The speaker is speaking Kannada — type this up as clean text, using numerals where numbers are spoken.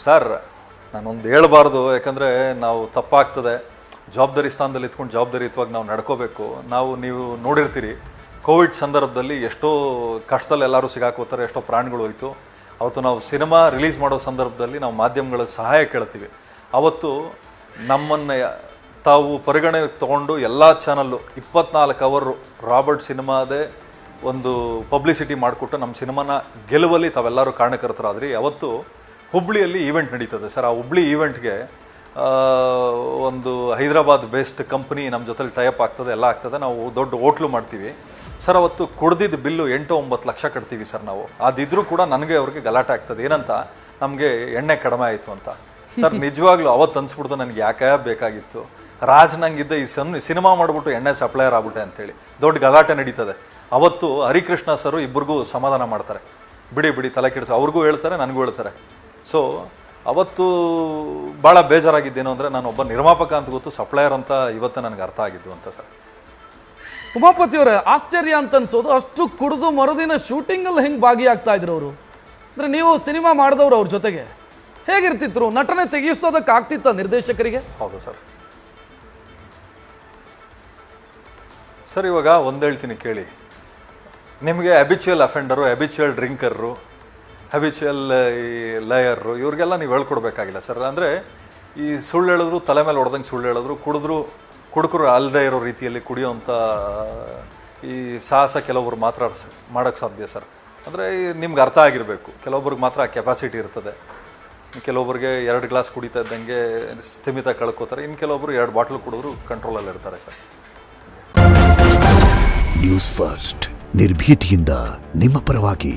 ಸರ್ ನಾನೊಂದು ಹೇಳಬಾರ್ದು, ಯಾಕಂದರೆ ನಾವು ತಪ್ಪಾಗ್ತದೆ. ಜವಾಬ್ದಾರಿ ಸ್ಥಾನದಲ್ಲಿ ಇತ್ಕೊಂಡು ಜವಾಬ್ದಾರಿಯುತವಾಗಿ ನಾವು ನಡ್ಕೋಬೇಕು. ನೀವು ನೋಡಿರ್ತೀರಿ, ಕೋವಿಡ್ ಸಂದರ್ಭದಲ್ಲಿ ಎಷ್ಟೋ ಕಷ್ಟದಲ್ಲಿ ಎಲ್ಲರೂ ಸಿಗಾಕೋತಾರೆ, ಎಷ್ಟೋ ಪ್ರಾಣಿಗಳು ಹೋಯಿತು. ಅವತ್ತು ನಾವು ಸಿನಿಮಾ ರಿಲೀಸ್ ಮಾಡೋ ಸಂದರ್ಭದಲ್ಲಿ ನಾವು ಮಾಧ್ಯಮಗಳ ಸಹಾಯ ಕೇಳ್ತೀವಿ. ಅವತ್ತು ನಮ್ಮನ್ನು ತಾವು ಪರಿಗಣನೆಗೆ ತೊಗೊಂಡು ಎಲ್ಲ ಚಾನಲ್ಲು 24 ಅವರು ರಾಬರ್ಟ್ ಸಿನಿಮಾದೇ ಒಂದು ಪಬ್ಲಿಸಿಟಿ ಮಾಡಿಕೊಟ್ಟು ನಮ್ಮ ಸಿನಿಮಾನ ಗೆಲುವಲ್ಲಿ ತಾವೆಲ್ಲರೂ ಕಾರಣಕರ್ತರಾದ್ರಿ. ಅವತ್ತು ಹುಬ್ಳಿಯಲ್ಲಿ ಈವೆಂಟ್ ನಡೀತದೆ ಸರ್. ಆ ಹುಬ್ಳಿ ಈವೆಂಟ್ಗೆ ಒಂದು ಹೈದರಾಬಾದ್ ಬೇಸ್ಡ್ ಕಂಪ್ನಿ ನಮ್ಮ ಜೊತೆಲಿ ಟೈಅಪ್ ಆಗ್ತದೆ, ಎಲ್ಲ ಆಗ್ತದೆ. ನಾವು ದೊಡ್ಡ ಹೋಟ್ಲು ಮಾಡ್ತೀವಿ ಸರ್. ಅವತ್ತು ಕುಡ್ದಿದ್ದ ಬಿಲ್ಲು 8-9 ಲಕ್ಷ ಕಟ್ತೀವಿ ಸರ್ ನಾವು. ಅದಿದ್ರೂ ಕೂಡ ನನಗೆ ಅವ್ರಿಗೆ ಗಲಾಟೆ ಆಗ್ತದೆ, ಏನಂತ ನಮಗೆ ಎಣ್ಣೆ ಕಡಿಮೆ ಆಯಿತು ಅಂತ. ಸರ್ ನಿಜವಾಗ್ಲೂ ಅವತ್ತು ಅನ್ಸ್ಬಿಡ್ತು ನನಗೆ ಯಾಕೆ ಬೇಕಾಗಿತ್ತು, ರಾಜ್ ನಂಗಿದ್ದ ಈ ಸಿನಿಮಾ ಮಾಡಿಬಿಟ್ಟು ಎಣ್ಣೆ ಸಪ್ಲೈಯರ್ ಆಗ್ಬಿಟ್ಟೆ ಅಂತೇಳಿ ದೊಡ್ಡ ಗಲಾಟೆ ನಡೀತದೆ. ಅವತ್ತು ಹರಿಕೃಷ್ಣ ಸರು ಇಬ್ಬರಿಗೂ ಸಮಾಧಾನ ಮಾಡ್ತಾರೆ, ಬಿಡಿ ತಲೆ ಕೆಡಿಸೋ, ಅವ್ರಿಗೂ ಹೇಳ್ತಾರೆ ನನಗೂ ಹೇಳ್ತಾರೆ. ಸೊ ಅವತ್ತು ಭಾಳ ಬೇಜಾರಾಗಿದ್ದೇನು ಅಂದರೆ ನಾನು ಒಬ್ಬ ನಿರ್ಮಾಪಕ ಅಂತ ಗೊತ್ತು, ಸಪ್ಲೈಯರ್ ಅಂತ ಇವತ್ತು ನನಗೆ ಅರ್ಥ ಆಗಿದ್ದು ಅಂತ ಸರ್. ಉಮಾಪತಿಯವರೇ, ಆಶ್ಚರ್ಯ ಅಂತ ಅನ್ಸೋದು, ಅಷ್ಟು ಕುಡಿದು ಮರುದಿನ ಶೂಟಿಂಗಲ್ಲಿ ಹೆಂಗೆ ಭಾಗಿಯಾಗ್ತಾ ಇದ್ರು ಅವರು. ಅಂದರೆ ನೀವು ಸಿನಿಮಾ ಮಾಡಿದವರು ಅವ್ರ ಜೊತೆಗೆ ಹೇಗಿರ್ತಿದ್ರು? ನಟನೆ ತೆಗೆಸೋದಕ್ಕೆ ಆಗ್ತಿತ್ತ ನಿರ್ದೇಶಕರಿಗೆ? ಹೌದು ಸರ್. ಸರ್ ಇವಾಗ ಒಂದು ಹೇಳ್ತೀನಿ ಕೇಳಿ, ನಿಮಗೆ ಹ್ಯಾಬಿಚುವಲ್ ಅಫೆಂಡರು, ಹ್ಯಾಬಿಚುವಲ್ ಡ್ರಿಂಕರು, ಹ್ಯಾಬಿಚುವಲ್ ಈ ಲಯರು, ಇವ್ರಿಗೆಲ್ಲ ನೀವು ಹೇಳ್ಕೊಡ್ಬೇಕಾಗಿಲ್ಲ ಸರ್. ಅಂದರೆ ಈ ಸುಳ್ಳು ಹೇಳಿದ್ರು, ತಲೆ ಮೇಲೆ ಹೊಡೆದಂಗೆ ಸುಳ್ಳು ಹೇಳಿದ್ರು, ಕುಡುಕರು ಅಲ್ಲದೆ ಇರೋ ರೀತಿಯಲ್ಲಿ ಕುಡಿಯೋವಂಥ ಈ ಸಾಹಸ ಕೆಲವೊಬ್ರು ಮಾತ್ರ ಮಾಡೋಕ್ಕೆ ಸಾಧ್ಯ ಸರ್. ಅಂದರೆ ನಿಮ್ಗೆ ಅರ್ಥ ಆಗಿರಬೇಕು, ಕೆಲವೊಬ್ರಿಗೆ ಮಾತ್ರ ಆ ಕೆಪಾಸಿಟಿ ಇರ್ತದೆ. ಕೆಲವೊಬ್ರಿಗೆ 2 ಗ್ಲಾಸ್ ಕುಡಿತಾ ಇದ್ದಂಗೆ ಸ್ಥಿಮಿತ ಕಳ್ಕೋತಾರೆ, ಇನ್ನು ಕೆಲವೊಬ್ರು 2 ಬಾಟ್ಲು ಕುಡಿದ್ರು ಕಂಟ್ರೋಲಲ್ಲಿ ಇರ್ತಾರೆ ಸರ್. ನ್ಯೂಸ್ ಫಸ್ಟ್, ನಿರ್ಭೀತಿಯಿಂದ ನಿಮ್ಮ ಪರವಾಗಿ.